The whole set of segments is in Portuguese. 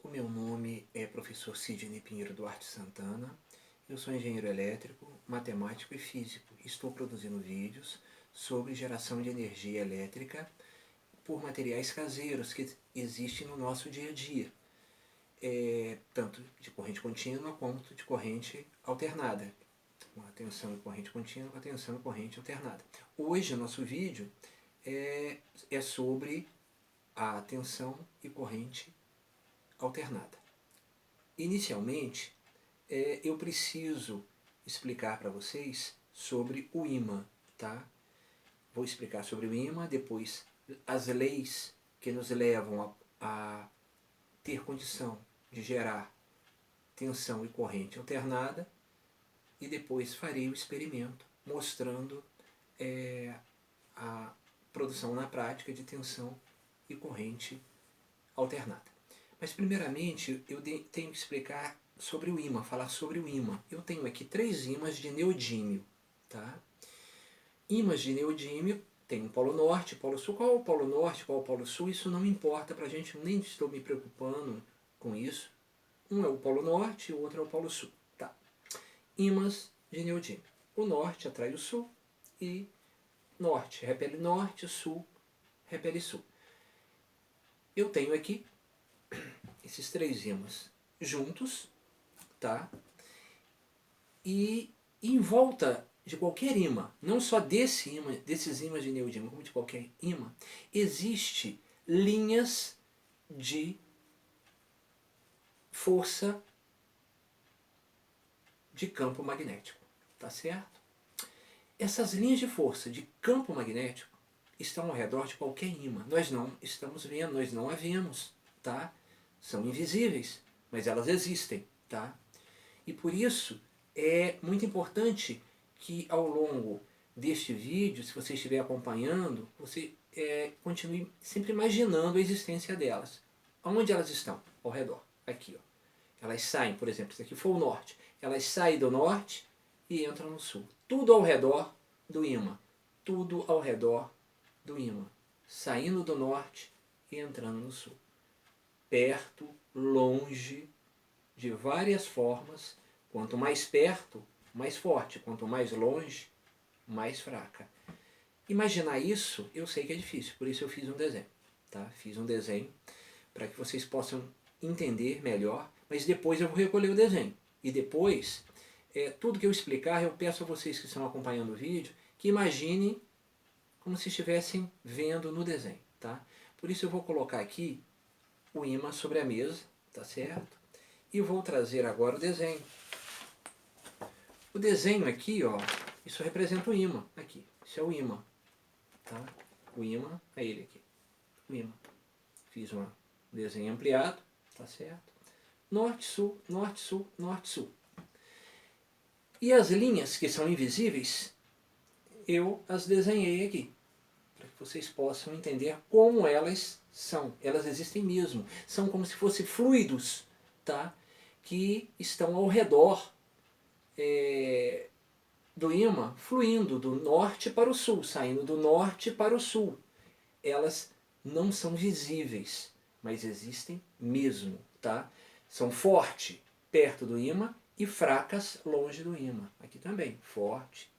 O meu nome é professor Sidney Pinheiro Duarte Santana. Eu sou engenheiro elétrico, matemático e físico. Estou produzindo vídeos sobre geração de energia elétrica por materiais caseiros que existem no nosso dia a dia. Tanto de corrente contínua quanto de corrente alternada. Com a tensão e corrente contínua, com a tensão e corrente alternada. Hoje, o nosso vídeo é sobre a tensão e corrente alternada. Inicialmente, eu preciso explicar para vocês sobre o ímã, tá? Vou explicar sobre o ímã, depois as leis que nos levam a ter condição de gerar tensão e corrente alternada, e depois farei o experimento mostrando a produção na prática de tensão e corrente alternada. Mas primeiramente eu tenho que explicar sobre o ímã, falar sobre o ímã. Eu tenho aqui 3 ímãs de neodímio, tá? Ímãs de neodímio tem um polo norte, polo sul. Qual é o polo norte, qual é o polo sul? Isso não importa pra gente, nem estou me preocupando com isso. Um é o polo norte, o outro é o polo sul, tá? Ímãs de neodímio. O norte atrai o sul e norte repele norte, sul repele sul. Eu tenho aqui esses 3 ímãs juntos, tá? E em volta de qualquer ímã, não só desses ímãs de neodímio, como de qualquer ímã, existe linhas de força de campo magnético, tá certo? Essas linhas de força de campo magnético estão ao redor de qualquer ímã. Nós não estamos vendo, nós não a vemos, tá? São invisíveis, mas elas existem, tá? E por isso é muito importante que ao longo deste vídeo, se você estiver acompanhando, você continue sempre imaginando a existência delas. Onde elas estão? Ao redor. Aqui, ó. Elas saem, por exemplo, isso aqui foi o norte. Elas saem do norte e entram no sul. Tudo ao redor do ímã. Tudo ao redor do ímã. Saindo do norte e entrando no sul. Perto, longe, de várias formas. Quanto mais perto, mais forte. Quanto mais longe, mais fraca. Imaginar isso, eu sei que é difícil, por isso eu fiz um desenho. Tá? Fiz um desenho para que vocês possam entender melhor, mas depois eu vou recolher o desenho. E depois, tudo que eu explicar, eu peço a vocês que estão acompanhando o vídeo, que imaginem como se estivessem vendo no desenho. Tá? Por isso eu vou colocar aqui o ímã sobre a mesa, tá certo? E vou trazer agora o desenho. O desenho aqui, ó, isso representa o ímã, aqui, isso é o ímã, tá? O ímã é ele aqui, o ímã. Fiz um desenho ampliado, tá certo? Norte, sul, norte, sul, norte, sul. E as linhas que são invisíveis, eu as desenhei aqui, para que vocês possam entender como elas são. Elas existem mesmo, são como se fossem fluidos, tá? Que estão ao redor do ímã, fluindo do norte para o sul, saindo do norte para o sul. Elas não são visíveis, mas existem mesmo, tá? São fortes perto do ímã e fracas longe do ímã. Aqui também, forte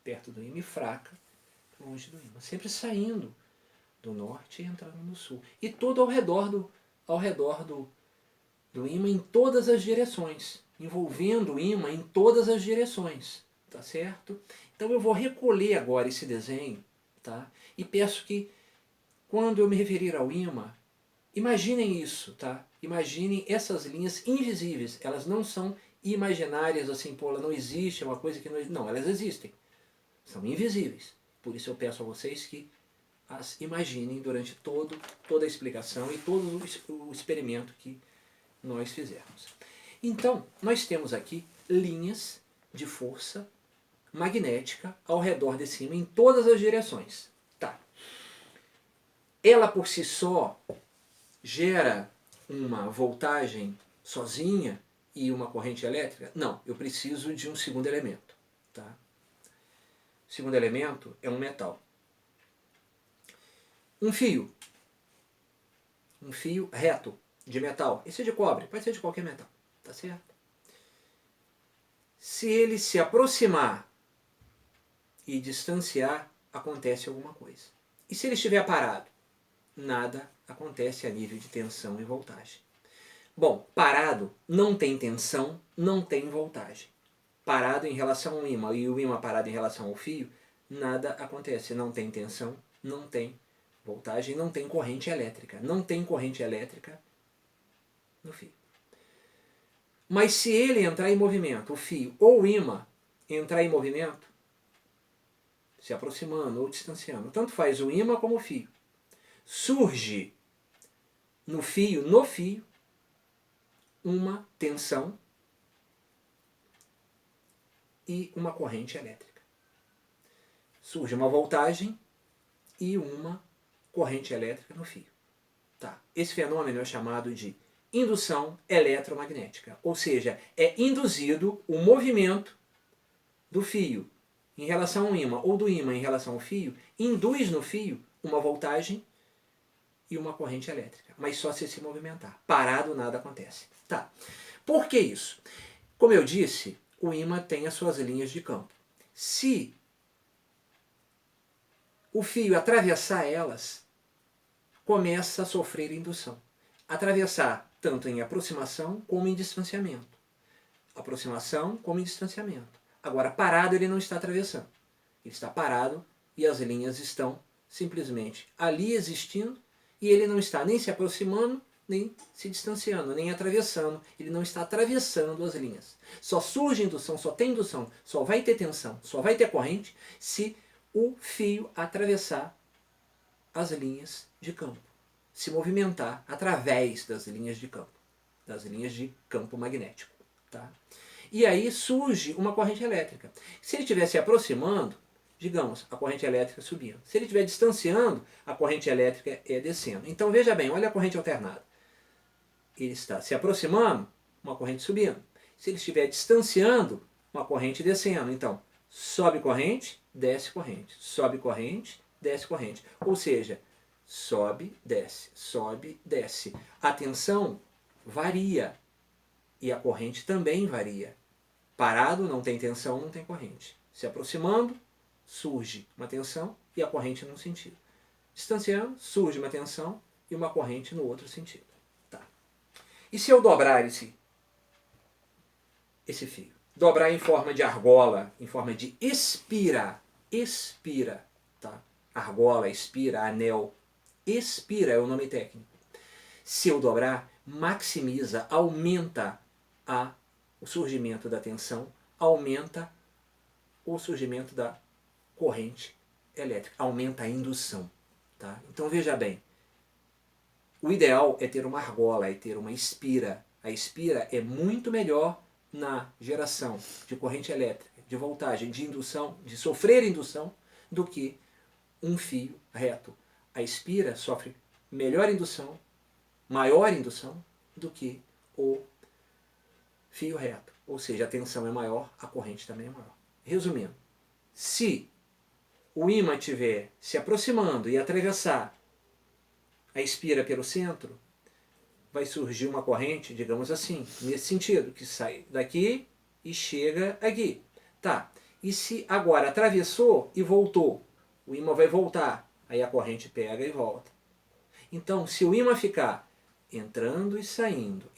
perto do ímã e fraca longe do ímã. Sempre saindo do norte e entrando no sul. E todo ao redor do ímã em todas as direções, envolvendo o ímã em todas as direções, tá certo? Então eu vou recolher agora esse desenho, tá? E peço que quando eu me referir ao ímã, imaginem isso, tá? Imaginem essas linhas invisíveis, elas não são imaginárias assim, pô, ela não existe, é uma coisa que não existe. Não, elas existem, são invisíveis. Por isso eu peço a vocês que as imaginem durante toda a explicação e todo o experimento que nós fizemos. Então, nós temos aqui linhas de força magnética ao redor desse ímã em todas as direções. Tá. Ela por si só gera uma voltagem sozinha e uma corrente elétrica? Não, eu preciso de um segundo elemento. Tá? O segundo elemento é um metal. Um fio reto, de metal, esse é de cobre, pode ser de qualquer metal, tá certo? Se ele se aproximar e distanciar, acontece alguma coisa. E se ele estiver parado? Nada acontece a nível de tensão e voltagem. Bom, parado não tem tensão, não tem voltagem. Parado em relação ao ímã e o ímã parado em relação ao fio, nada acontece. Não tem tensão, não tem voltagem, não tem corrente elétrica. Não tem corrente elétrica no fio. Mas se ele entrar em movimento, o fio ou o ímã entrar em movimento, se aproximando ou distanciando, tanto faz o ímã como o fio, surge no fio, uma tensão e uma corrente elétrica. Surge uma voltagem e uma corrente elétrica no fio. Tá. Esse fenômeno é chamado de indução eletromagnética, ou seja, é induzido o movimento do fio em relação ao ímã ou do ímã em relação ao fio, induz no fio uma voltagem e uma corrente elétrica, mas só se movimentar. Parado nada acontece. Tá. Por que isso? Como eu disse, o ímã tem as suas linhas de campo. Se o fio atravessar elas, começa a sofrer indução. Atravessar tanto em aproximação como em distanciamento. Aproximação como em distanciamento. Agora, parado ele não está atravessando. Ele está parado e as linhas estão simplesmente ali existindo e ele não está nem se aproximando, nem se distanciando, nem atravessando. Ele não está atravessando as linhas. Só surge indução, só tem indução, só vai ter tensão, só vai ter corrente se o fio atravessar as linhas de campo, se movimentar através das linhas de campo magnético. Tá? E aí surge uma corrente elétrica. Se ele estiver se aproximando, digamos, a corrente elétrica subindo. Se ele estiver distanciando, a corrente elétrica é descendo. Então veja bem, olha a corrente alternada. Ele está se aproximando, uma corrente subindo. Se ele estiver distanciando, uma corrente descendo. Então, sobe corrente, desce corrente. Sobe corrente, desce corrente. Ou seja, sobe, desce. A tensão varia e a corrente também varia. Parado, não tem tensão, não tem corrente. Se aproximando, surge uma tensão e a corrente num sentido. Distanciando, surge uma tensão e uma corrente no outro sentido. Tá. E se eu dobrar esse fio? Dobrar em forma de argola, em forma de espira. Espira. Tá? Argola, espira, anel. Espira é o nome técnico. Se eu dobrar, maximiza, aumenta o surgimento da tensão, aumenta o surgimento da corrente elétrica, aumenta a indução. Tá? Então veja bem, o ideal é ter uma argola, é ter uma espira. A espira é muito melhor na geração de corrente elétrica, de voltagem, de indução, de sofrer indução, do que um fio reto. A espira sofre melhor indução, maior indução, do que o fio reto. Ou seja, a tensão é maior, a corrente também é maior. Resumindo, se o ímã estiver se aproximando e atravessar a espira pelo centro, vai surgir uma corrente, digamos assim, nesse sentido, que sai daqui e chega aqui. Tá. E se agora atravessou e voltou, o ímã vai voltar, aí a corrente pega e volta. Então, se o ímã ficar entrando e saindo,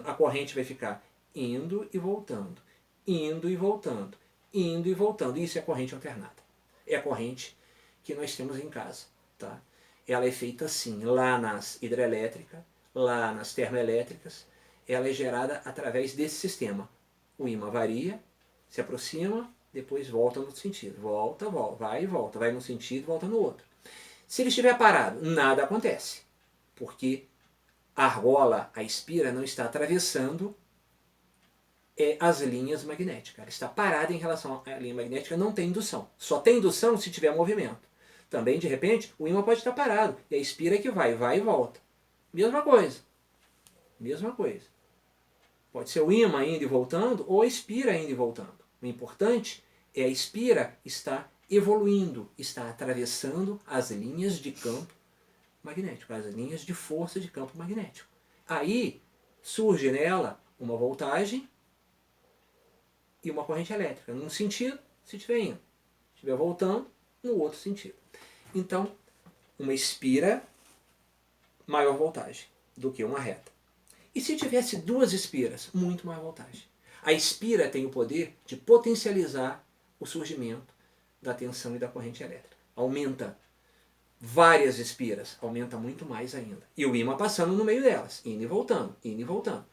a corrente vai ficar indo e voltando, indo e voltando, indo e voltando. Isso é corrente alternada. É a corrente que nós temos em casa. Tá? Ela é feita assim, lá nas hidrelétricas, lá nas termoelétricas, ela é gerada através desse sistema. O ímã varia, se aproxima, depois volta no sentido. Volta, vai e volta. Vai num sentido, volta no outro. Se ele estiver parado, nada acontece. Porque a argola, a espira, não está atravessando as linhas magnéticas. Ela está parada em relação à linha magnética, não tem indução. Só tem indução se tiver movimento. Também, de repente, o ímã pode estar parado. E a espira é que vai e volta. Mesma coisa. Mesma coisa. Pode ser o ímã indo e voltando, ou a espira indo e voltando. O importante é a espira estar evoluindo, está atravessando as linhas de campo magnético, as linhas de força de campo magnético. Aí surge nela uma voltagem e uma corrente elétrica, num sentido, se estiver indo. Se estiver voltando, no outro sentido. Então, uma espira, maior voltagem do que uma reta. E se tivesse duas espiras, muito mais voltagem. A espira tem o poder de potencializar o surgimento da tensão e da corrente elétrica. Aumenta várias espiras, aumenta muito mais ainda. E o ímã passando no meio delas, indo e voltando, indo e voltando.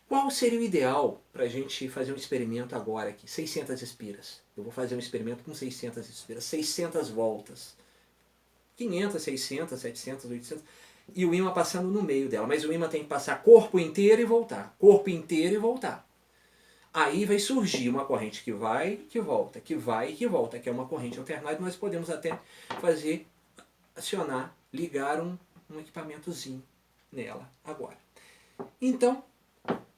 Qual seria o ideal para a gente fazer um experimento agora aqui? 600 espiras. Eu vou fazer um experimento com 600 espiras, 600 voltas. 500, 600, 700, 800. E o ímã passando no meio dela. Mas o ímã tem que passar corpo inteiro e voltar. Corpo inteiro e voltar. Aí vai surgir uma corrente que vai, que volta, que vai e que volta, que é uma corrente alternada. Nós podemos até fazer, acionar, ligar um equipamentozinho nela agora. Então,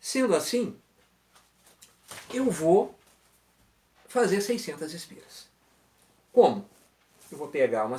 sendo assim, eu vou fazer 600 espiras. Como? Eu vou pegar uma